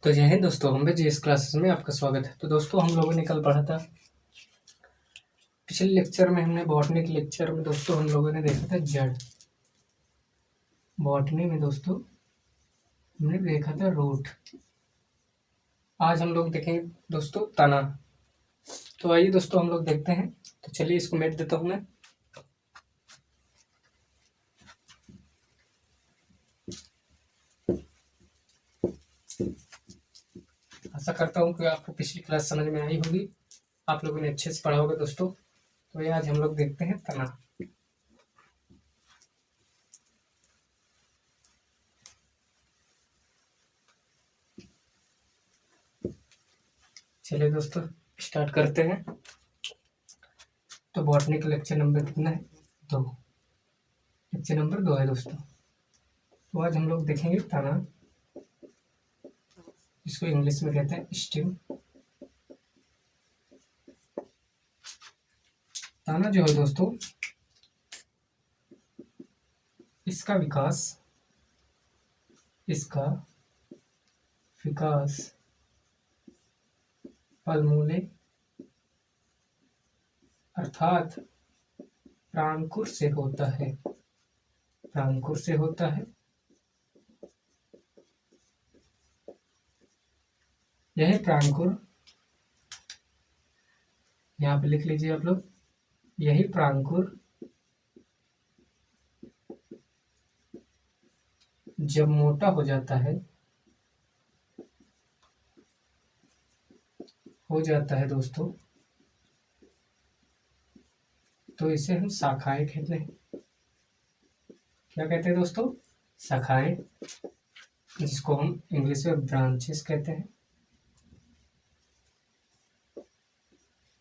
तो जय हिंद दोस्तों, हम भी जीएस क्लासेस में आपका स्वागत है। तो दोस्तों हम लोगों ने कल पढ़ा था, पिछले लेक्चर में हमने बॉटनी के लेक्चर में दोस्तों हम लोगों ने देखा था जड़। बॉटनी में दोस्तों हमने देखा था रूट। आज हम लोग देखेंगे दोस्तों तना। तो आइए दोस्तों हम लोग देखते हैं। तो चलिए इसको मेट देता हूँ मैं। आशा करता हूँ कि आपको पिछली क्लास समझ में आई होगी, आप लोगों ने अच्छे से पढ़ा होगा दोस्तों। तो ये आज हम लोग देखते हैं तना। चलिए दोस्तों स्टार्ट करते हैं। तो बॉटनी का लेक्चर नंबर कितना है? 2। लेक्चर नंबर 2 है दोस्तों। तो आज हम लोग देखेंगे तना, जिसको इंग्लिश में कहते हैं स्टेम। तना जो है दोस्तों, इसका विकास फलमूले अर्थात प्रांकुर से होता है। यह प्रांकुर, यहाँ पे लिख लीजिए आप लोग, यही प्रांकुर जब मोटा हो जाता है दोस्तों, तो इसे हम शाखाएं कहते हैं। क्या कहते हैं दोस्तों? शाखाएं, जिसको हम इंग्लिश में ब्रांचेस कहते हैं।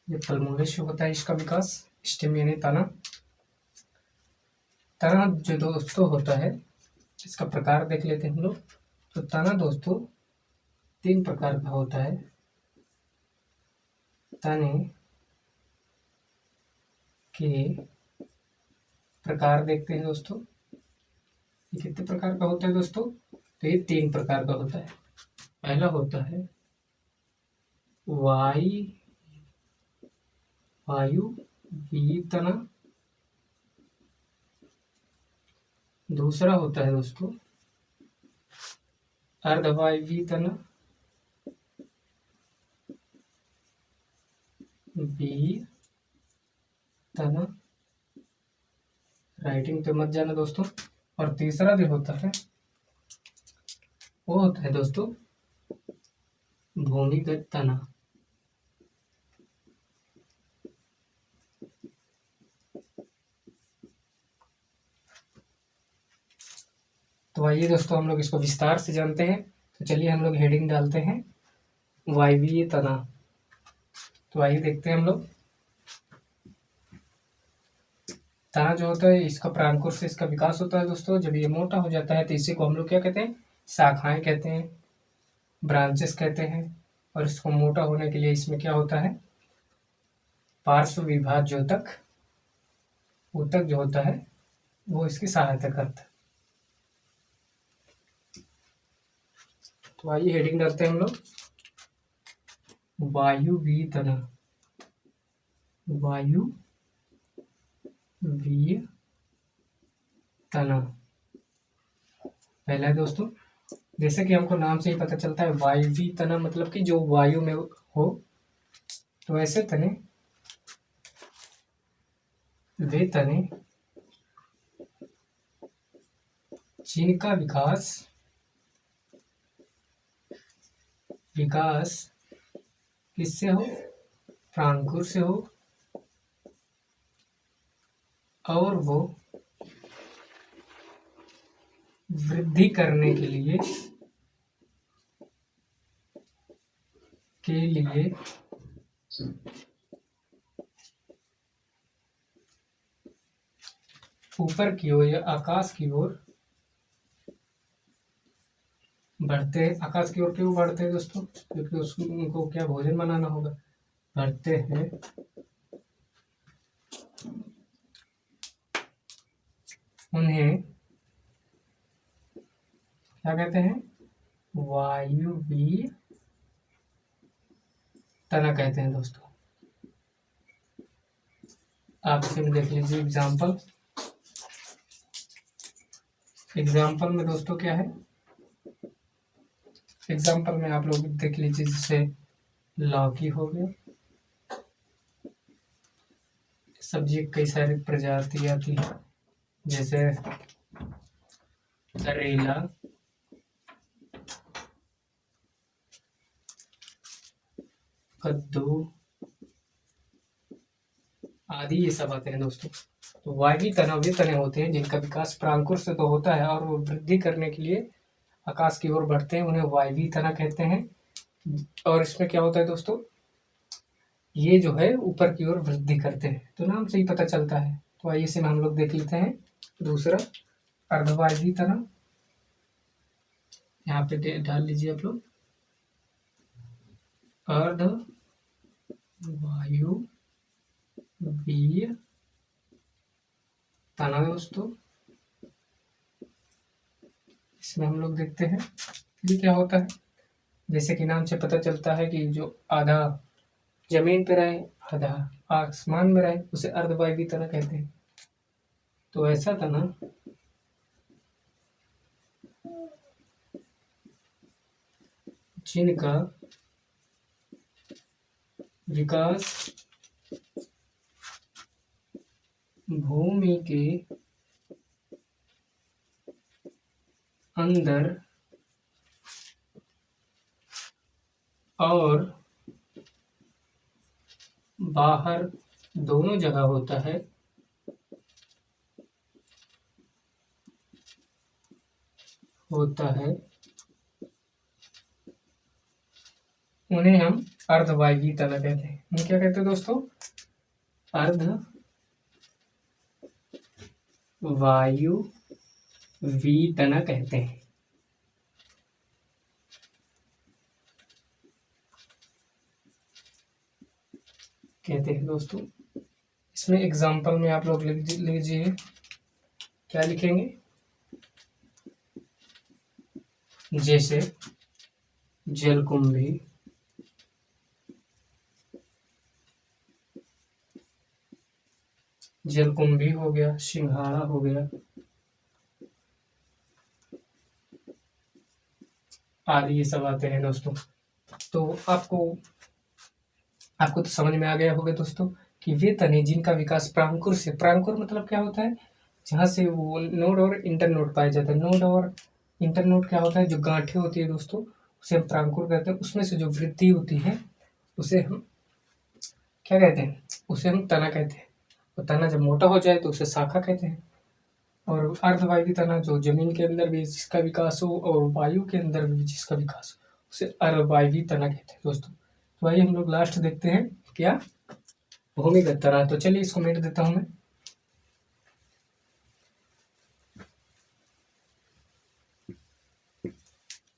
ये फलमूले से होता है इसका विकास, स्टेम यानी तना। तना जो दोस्तों होता है, इसका प्रकार देख लेते हैं हम लोग। तो तना दोस्तों 3 प्रकार का होता है। तने के प्रकार देखते हैं दोस्तों। ये कितने प्रकार का होता है दोस्तों? तो ये 3 प्रकार का होता है। पहला होता है वायुवीय तना। दूसरा होता है दोस्तों अर्धवायुवीय तना। वीय तना, राइटिंग पे मत जाना दोस्तों। और तीसरा जो होता है वो होता है दोस्तों भूमिगत तना। तो आइए दोस्तों हम लोग इसको विस्तार से जानते हैं। तो चलिए हम लोग हेडिंग डालते हैं वायवीय तना। तो आइए देखते हैं हम लोग। तना जो होता है, इसका प्रांकुर से इसका विकास होता है दोस्तों। जब ये मोटा हो जाता है तो इसी को हम लोग क्या कहते हैं? शाखाएं कहते हैं, ब्रांचेस कहते हैं। और इसको मोटा होने के लिए इसमें क्या होता है? पार्श्व विभाज्योतक, ऊतक जो होता है वो इसकी सहायता करता है। तो आइए हेडिंग डालते हैं हम लोग वायुवीय तना। वायुवीय तना पहला है दोस्तों। जैसे कि हमको नाम से ही पता चलता है, वायुवीय तना मतलब कि जो वायु में हो। तो ऐसे तने, वे तने जिनका विकास किससे हो? प्रांकुर से हो। और वो वृद्धि करने के लिए ऊपर की ओर या आकाश की ओर बढ़ते हैं। आकाश की ओर क्यों बढ़ते हैं दोस्तों? क्योंकि उनको क्या भोजन बनाना होगा। बढ़ते हैं उन्हें क्या कहते हैं? वायुवीय तना कहते हैं दोस्तों। आप इसे देख लीजिए एग्जाम्पल। एग्जाम्पल में दोस्तों क्या है, एग्जाम्पल में आप लोग देख लीजिए, जैसे लौकी हो गया, सब्जी कई सारी प्रजाति आती है, जैसे करेला, कद्दू आदि, ये सब आते हैं दोस्तों। तो वायवीय तना वे तने होते हैं जिनका विकास प्रांकुर से तो होता है और वो वृद्धि करने के लिए आकाश की ओर बढ़ते हैं, उन्हें वायवीय तना कहते हैं। और इसमें क्या होता है दोस्तों, ये जो है ऊपर की ओर वृद्धि करते हैं, तो नाम से ही पता चलता है। तो आइए इसे हम लोग देख लेते हैं। दूसरा अर्धवायवीय तना, यहाँ पे डाल लीजिए आप लोग, अर्धवायुवीय तना दोस्तों। इसमें हम लोग देखते हैं ये क्या होता है। जैसे कि नाम से पता चलता है कि जो आधा जमीन पे रहे आधा आसमान में रहे उसे अर्धवायवीय तना कहते हैं। तो ऐसा तना जिनका विकास भूमि के अंदर और बाहर दोनों जगह होता है, उन्हें हम अर्धवायवीय तना कहते हैं। हम क्या कहते हैं दोस्तों, अर्धवायुवीय तना कहते हैं। दोस्तों इसमें एग्जाम्पल में आप लोग लिख लीजिए, क्या लिखेंगे, जैसे जलकुंभी, हो गया, सिंघाड़ा हो गया आदि, ये सब आते हैं दोस्तों। तो आपको तो समझ में आ गया होगा दोस्तों कि वे तने जिनका विकास प्रांकुर से, प्रांकुर मतलब क्या होता है, जहाँ से वो नोड और इंटरनोड पाए जाते हैं। नोड और इंटरनोड क्या होता है, जो गांठें होती है दोस्तों, उसे हम प्रांकुर कहते हैं। उसमें से जो वृद्धि होती है उसे हम क्या कहते हैं, उसे हम तना कहते हैं। और तना जब मोटा हो जाए तो उसे शाखा कहते हैं। और अर्धवायवीय तना जो जमीन के अंदर भी जिसका विकास हो और वायु के अंदर भी जिसका विकास हो उसे अर्धवायवीय तना कहते हैं दोस्तों। तो आइए हम लोग लास्ट देखते हैं, क्या, भूमिगत तना। तो चलिए इसको मिट देता हूं मैं।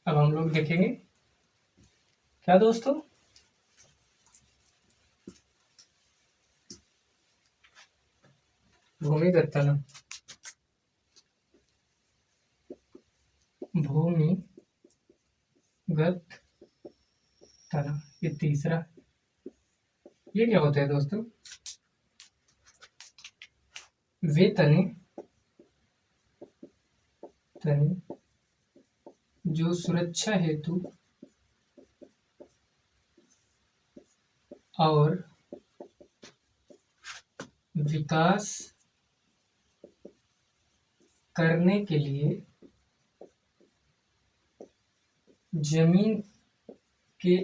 अब हम लोग देखेंगे क्या दोस्तों, भूमिगत तना। भूमिगत तना ये तीसरा, ये क्या होता है दोस्तों, वे तने जो सुरक्षा हेतु और विकास करने के लिए जमीन के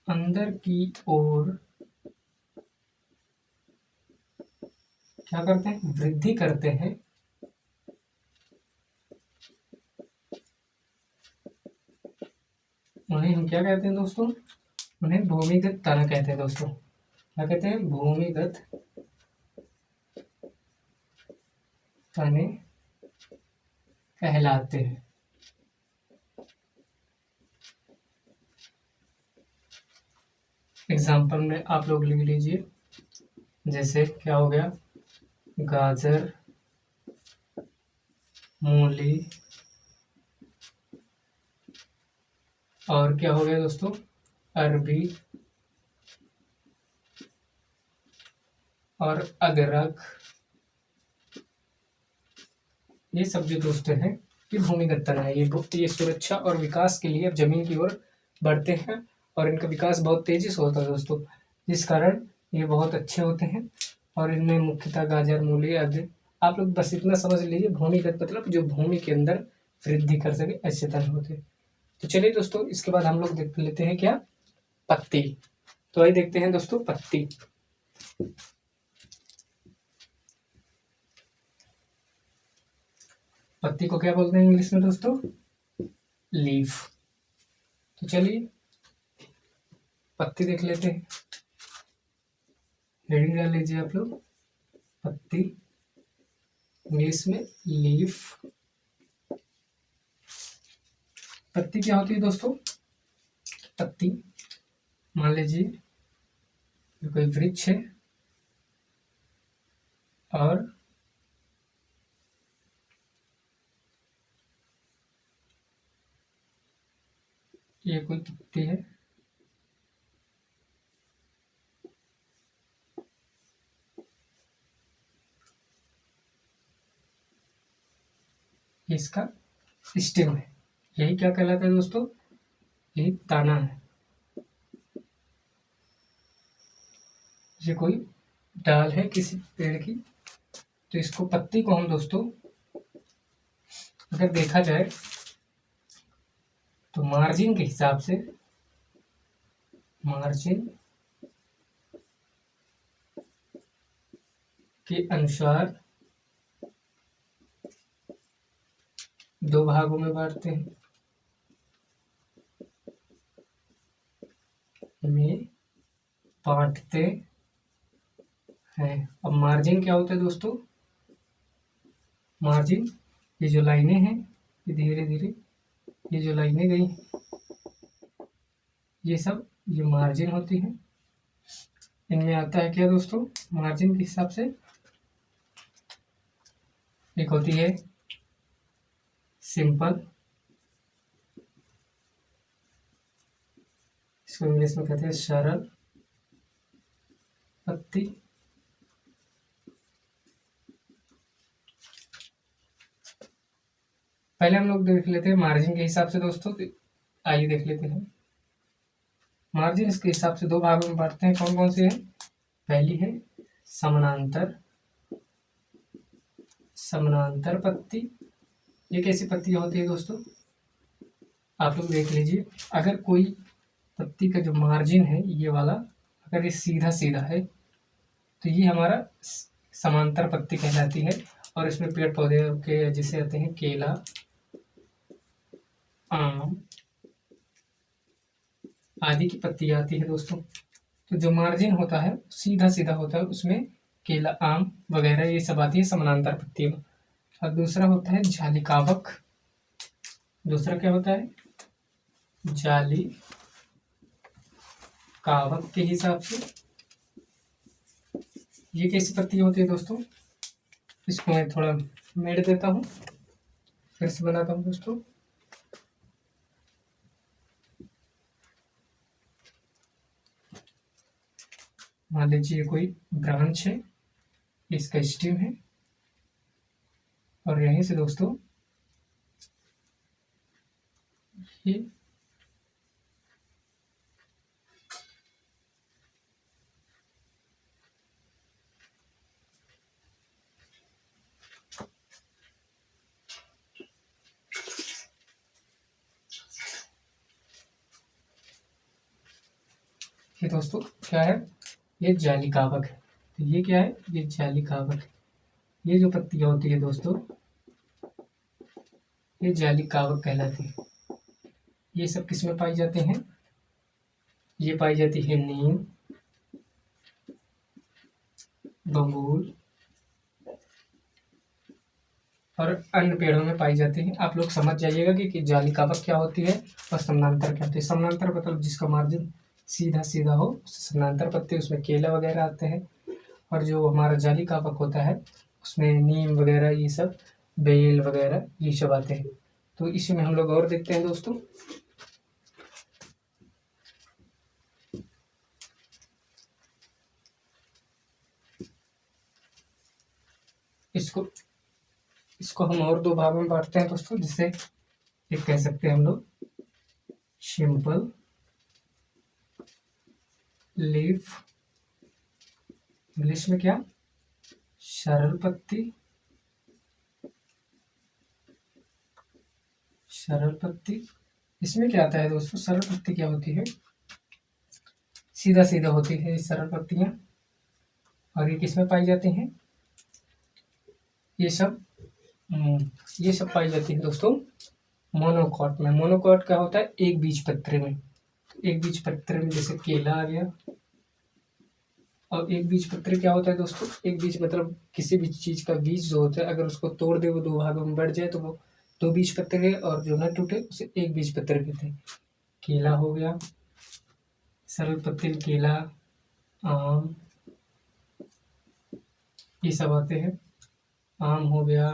अंदर की ओर क्या करते हैं, वृद्धि करते हैं, उन्हें हम क्या कहते हैं दोस्तों, उन्हें भूमिगत तना कहते हैं दोस्तों। क्या कहते हैं, भूमिगत तने कहलाते हैं। एग्जाम्पल में आप लोग लिख लीजिए, जैसे क्या हो गया, गाजर, मूली, और क्या हो गया दोस्तों, अरबी और अदरक। ये सब जो दोस्तों हैं ये भूमिगत तना है। ये सुरक्षा और विकास के लिए अब जमीन की ओर बढ़ते हैं और इनका विकास बहुत तेजी से होता है दोस्तों, जिस कारण ये बहुत अच्छे होते हैं। और इनमें मुख्यतः गाजर, मूली आदि। आप लोग बस इतना समझ लीजिए, भूमिगत मतलब जो भूमि के अंदर वृद्धि कर सके ऐसे तन होते हैं। तो चलिए दोस्तों, इसके बाद हम लोग देख लेते हैं क्या, पत्ती। तो आइए देखते हैं दोस्तों पत्ती। पत्ती को क्या बोलते हैं इंग्लिश में दोस्तों, लीफ। तो चलिए पत्ती देख लेते हैं। हेडिंग डाल लीजिए आप लोग, पत्ती, इंग्लिश में लीफ। पत्ती क्या होती है दोस्तों, पत्ती मान लीजिए ये कोई वृक्ष है और ये कोई पत्ती है, इसका स्टेम है। यही क्या कहलाता है दोस्तों, यही ताना है। ये कोई डाल है किसी पेड़ की। तो इसको पत्ती को हम दोस्तों अगर देखा जाए तो मार्जिन के हिसाब से, मार्जिन के अनुसार दो भागों में बांटते हैं, में बांटते हैं। अब मार्जिन क्या होता है दोस्तों, मार्जिन ये जो लाइनें हैं, ये धीरे धीरे ये जो लाइनें गई, ये सब ये मार्जिन होती है। इनमें आता है क्या दोस्तों, मार्जिन के हिसाब से एक होती है सिंपल, इसको इंग्लिश में कहते हैं सरल पत्ती। पहले हम लोग देख लेते हैं मार्जिन के हिसाब से दोस्तों। आइए देख लेते हैं मार्जिन इसके हिसाब से दो भागों में बांटते हैं। कौन कौन से हैं, पहली है समानांतर, समानांतर पत्ती। ये कैसी पत्ती होती है दोस्तों, आप लोग देख लीजिए। अगर कोई पत्ती का जो मार्जिन है ये वाला, अगर ये सीधा सीधा है तो ये हमारा समांतर पत्ती कहलाती है। और इसमें पेड़ पौधे के जैसे आते हैं केला, आम आदि की पत्ती आती है दोस्तों। तो जो मार्जिन होता है सीधा सीधा होता है, उसमें केला, आम वगैरह ये सब आती है समानांतर पत्ती में। और दूसरा होता है जाली कावक। दूसरा क्या होता है, जाली कावक के हिसाब से ये कैसी पत्ती होती है दोस्तों, इसको मैं थोड़ा मेड़ देता हूँ, फिर से बनाता हूँ दोस्तों। मान लीजिए कोई ब्रांच है, इसका स्टेम है, और यहीं से दोस्तों ये दोस्तों क्या है, ये जाली कावक है। तो ये क्या है, ये जाली कावक है। ये जो पत्तियां होती है दोस्तों, ये जाली कावक कहलाती है। ये सब किस में पाई जाते हैं, ये पाई जाती है नीम, बबूल और अन्य पेड़ों में पाई जाती है। आप लोग समझ जाइएगा कि जाली कावक क्या होती है और समानांतर क्या होती है। समानांतर मतलब जिसका मार्जिन सीधा सीधा हो, समानांतर पत्ती, उसमें केला वगैरह आते हैं। और जो हमारा जाली कावक होता है उसमें नीम वगैरह ये सब बेल वगैरह ये सब आते हैं। तो इसी में हम लोग और देखते हैं दोस्तों। इसको इसको हम और दो भागों में बांटते हैं दोस्तों, जिसे एक कह सकते हैं हम लोग सिंपल लीफ, इंग्लिश में क्या, सरल पत्ती, सरल पत्ती। इसमें क्या आता है दोस्तों, सरल पत्ती क्या होती है, सीधा सीधा होती है ये सरल पत्तियां। और ये किसमें पाई जाती हैं, ये सब ये सब पाई जाती है दोस्तों मोनोकॉट में। मोनोकॉट क्या होता है, एक बीज पत्र में। एक बीज पत्र में जैसे केला आ गया। और एक बीज पत्र क्या होता है दोस्तों, एक बीज मतलब किसी भी चीज का बीज जो होता है, अगर उसको तोड़ दे वो दो भागों में बढ़ जाए तो वो दो बीज पत्र है, और जो न टूटे उसे एक बीज पत्र कहते हैं। केला हो गया, सरल पत्ती केला, आम, ये सब आते हैं। आम हो गया,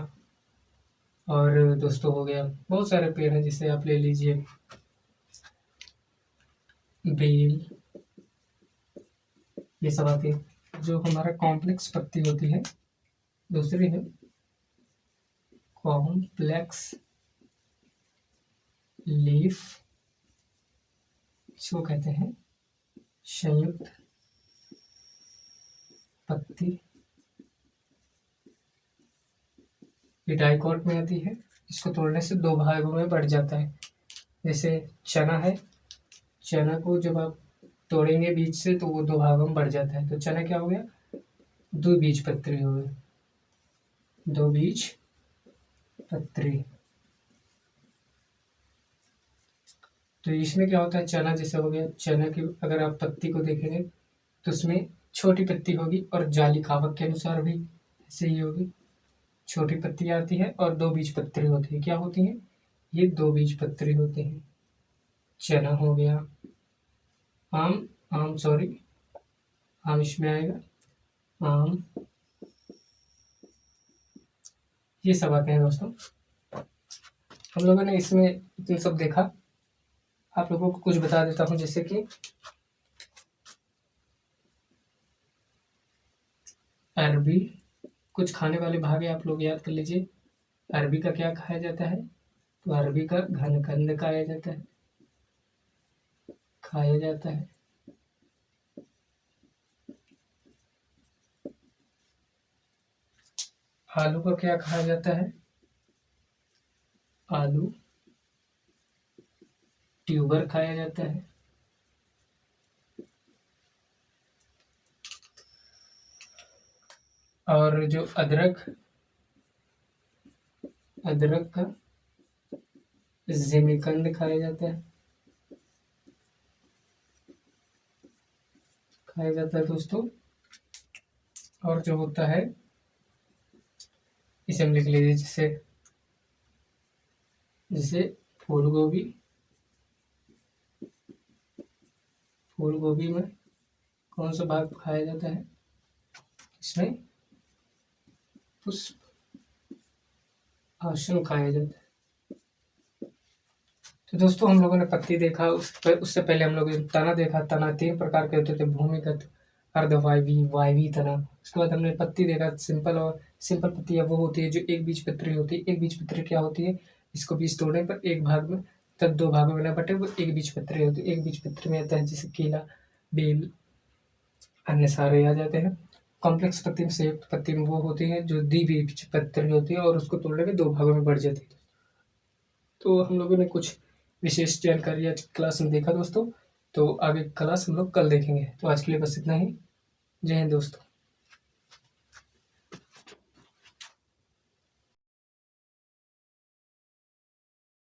और दोस्तों हो गया बहुत सारे पेड़ हैं, जिसे आप ले लीजिए बेल, ये सब आती है। जो हमारा कॉम्प्लेक्स पत्ती होती है दूसरी है कॉम्प्लेक्स लीफ, इसको कहते हैं संयुक्त पत्ती। ये डाइकॉट में आती है, इसको तोड़ने से दो भागों में बढ़ जाता है। जैसे चना है, चना को जब आप तोड़ेंगे बीज से तो वो दो भागों में बढ़ जाता है, तो चना क्या हो गया, दो बीज पत्री हो गए, दो बीज पत्री। तो इसमें क्या होता है, चना जैसे हो गया, चना की अगर आप पत्ती को देखेंगे तो उसमें छोटी पत्ती होगी, और जाली कहावत के अनुसार भी ऐसे ही होगी, छोटी पत्ती आती है और दो बीज पत्री होती है। क्या होती है, ये दो बीज पत्री होते हैं। चना हो गया, आम, आम सॉरी, आम इसमें आएगा, आम, ये सब आते हैं दोस्तों। हम लोगों ने इसमें इतने सब देखा, आप लोगों को कुछ बता देता हूँ, जैसे कि अरबी, कुछ खाने वाले भाग है आप लोग याद कर लीजिए। अरबी का क्या खाया जाता है, तो अरबी का घनकंद खाया जाता है, खाया जाता है। आलू का क्या खाया जाता है, आलू ट्यूबर खाया जाता है। और जो अदरक, अदरक का जिमीकंद खाया जाता है, खाया जाता है दोस्तों। और जो होता है इसे हम लिख लीजिए, जैसे जैसे फूल गोभी, फूल गोभी में कौन सा भाग खाया जाता है, इसमें पुष्प आसन खाया जाता है। तो दोस्तों हम लोगों ने पत्ती देखा, उससे पहले हम लोगों ने तना देखा। तना तीन प्रकार के होते थे, भूमिगत, अर्धवायवी, वायवी तना। उसके बाद हमने पत्ती देखा, सिंपल और सिंपल पत्ती है वो होती है जो एक बीज पत्री होती है। एक बीज पत्री क्या होती है, इसको बीज तोड़ने पर एक भाग में तब दो भागों में न बटे, वो एक बीज पत्री होती है। एक बीज पत्री में आता है जैसे केला, बेल, अन्य सारे आ जाते हैं। कॉम्प्लेक्स पत्ती में, संयुक्त पत्ती में वो होती है जो द्विबीज पत्री होती है, और उसको तोड़ने में दो भागों में बढ़ जाती है। तो हम लोगों ने कुछ विशेष जानकारी आज क्लास में देखा दोस्तों। तो आगे क्लास हम लोग कल देखेंगे। तो आज के लिए बस इतना ही। जय हिंद दोस्तों।